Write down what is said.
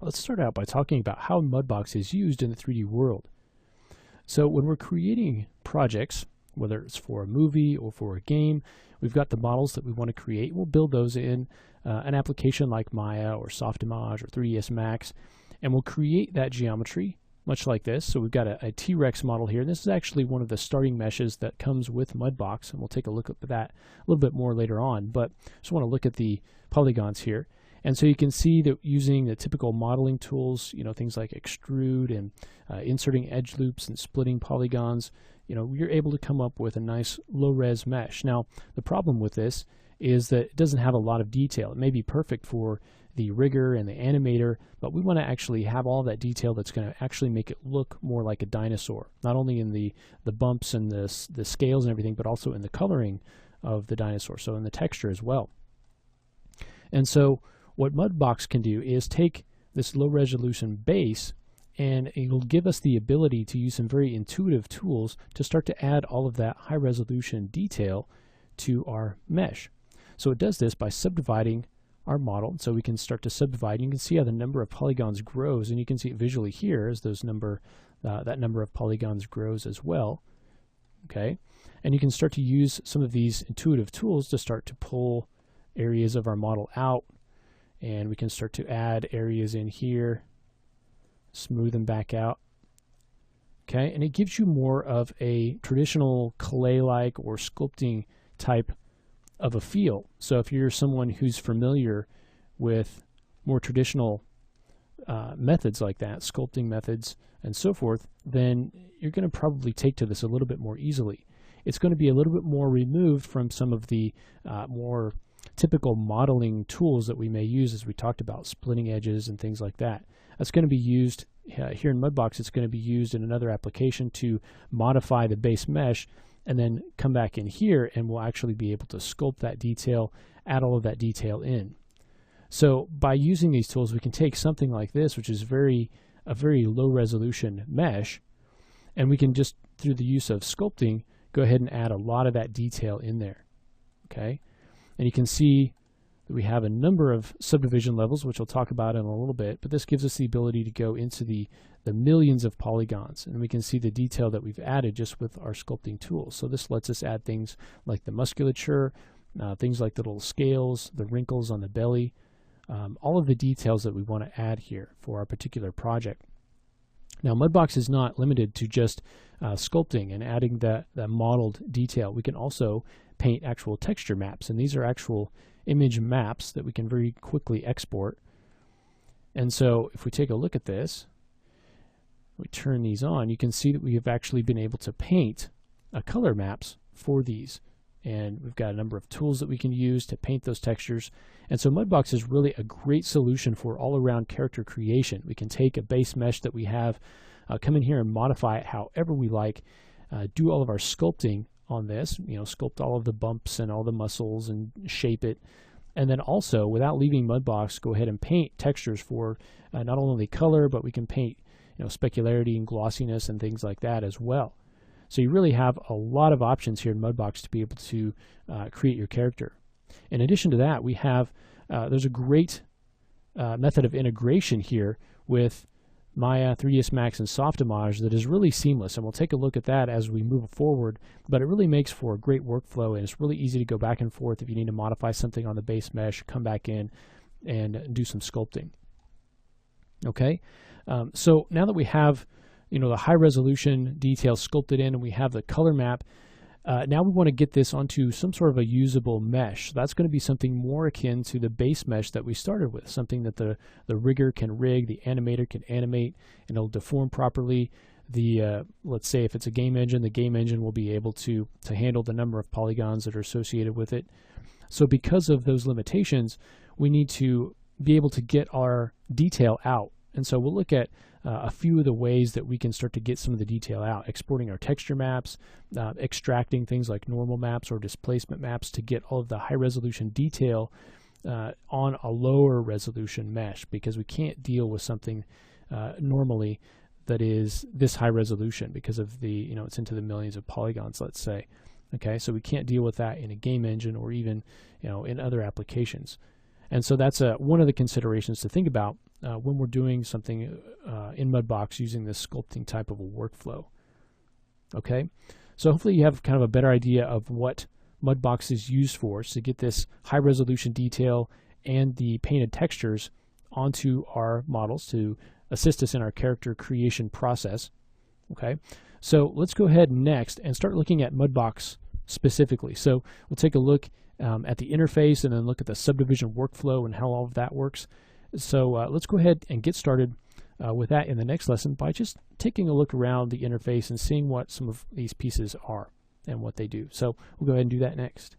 let's start out by talking about how Mudbox is used in the 3D world. So when we're creating projects, whether it's for a movie or for a game, we've got the models that we want to create. We'll build those in an application like Maya or Softimage or 3ds Max, and we'll create that geometry much like this. So we've got a T-Rex model here. This is actually one of the starting meshes that comes with Mudbox, and we'll take a look at that a little bit more later on, but just want to look at the polygons here. And so you can see that using the typical modeling tools, things like extrude and inserting edge loops and splitting polygons, you're able to come up with a nice low-res mesh. Now, the problem with this is that it doesn't have a lot of detail. It may be perfect for the rigger and the animator, but we want to actually have all that detail that's going to actually make it look more like a dinosaur, not only in the bumps and the scales and everything, but also in the coloring of the dinosaur, so in the texture as well. And so what Mudbox can do is take this low resolution base, and it'll give us the ability to use some very intuitive tools to start to add all of that high resolution detail to our mesh. So it does this by subdividing our model. So we can start to subdivide. You can see how the number of polygons grows, and you can see it visually here as that number of polygons grows as well. Okay, and you can start to use some of these intuitive tools to start to pull areas of our model out, and we can start to add areas in here, smooth them back out. Okay, and it gives you more of a traditional clay-like or sculpting type of a feel. So if you're someone who's familiar with more traditional methods like that, sculpting methods and so forth, then you're going to probably take to this a little bit more easily. It's going to be a little bit more removed from some of the more typical modeling tools that we may use, as we talked about, splitting edges and things like that. That's going to be used here in Mudbox. It's going to be used in another application to modify the base mesh, and then come back in here and we'll actually be able to sculpt that detail, add all of that detail in. So by using these tools, we can take something like this, which is a very low resolution mesh, and we can just, through the use of sculpting, go ahead and add a lot of that detail in there. Okay, and you can see that we have a number of subdivision levels, which we'll talk about in a little bit, but this gives us the ability to go into the millions of polygons, and we can see the detail that we've added just with our sculpting tools. So this lets us add things like the musculature, things like the little scales, the wrinkles on the belly, all of the details that we want to add here for our particular project. Now, Mudbox is not limited to just sculpting and adding that modeled detail. We can also paint actual texture maps, and these are actual image maps that we can very quickly export. And so if we take a look at this, we turn these on, you can see that we have actually been able to paint color maps for these. And we've got a number of tools that we can use to paint those textures. And so Mudbox is really a great solution for all-around character creation. We can take a base mesh that we have, come in here and modify it however we like, do all of our sculpting on this, sculpt all of the bumps and all the muscles and shape it. And then also, without leaving Mudbox, go ahead and paint textures for not only color, but we can paint specularity and glossiness and things like that as well. So you really have a lot of options here in Mudbox to be able to create your character. In addition to that, we have, there's a great method of integration here with Maya, 3ds Max, and Softimage that is really seamless, and we'll take a look at that as we move forward, but it really makes for a great workflow, and it's really easy to go back and forth if you need to modify something on the base mesh, come back in and do some sculpting. Okay, so now that we have the high resolution detail sculpted in and we have the color map, now we want to get this onto some sort of a usable mesh. So that's going to be something more akin to the base mesh that we started with, something that the rigger can rig, the animator can animate, and it'll deform properly. Let's say if it's a game engine, the game engine will be able to handle the number of polygons that are associated with it. So because of those limitations, we need to be able to get our detail out. And so we'll look at a few of the ways that we can start to get some of the detail out, exporting our texture maps, extracting things like normal maps or displacement maps to get all of the high resolution detail on a lower resolution mesh, because we can't deal with something normally that is this high resolution because of the, it's into the millions of polygons, let's say. Okay, so we can't deal with that in a game engine or even, in other applications. And so that's one of the considerations to think about when we're doing something in Mudbox using this sculpting type of a workflow. Okay, so hopefully you have kind of a better idea of what Mudbox is used for, so to get this high resolution detail and the painted textures onto our models to assist us in our character creation process. Okay, so let's go ahead next and start looking at Mudbox specifically. So we'll take a look at the interface and then look at the subdivision workflow and how all of that works. So let's go ahead and get started with that in the next lesson by just taking a look around the interface and seeing what some of these pieces are and what they do. So we'll go ahead and do that next.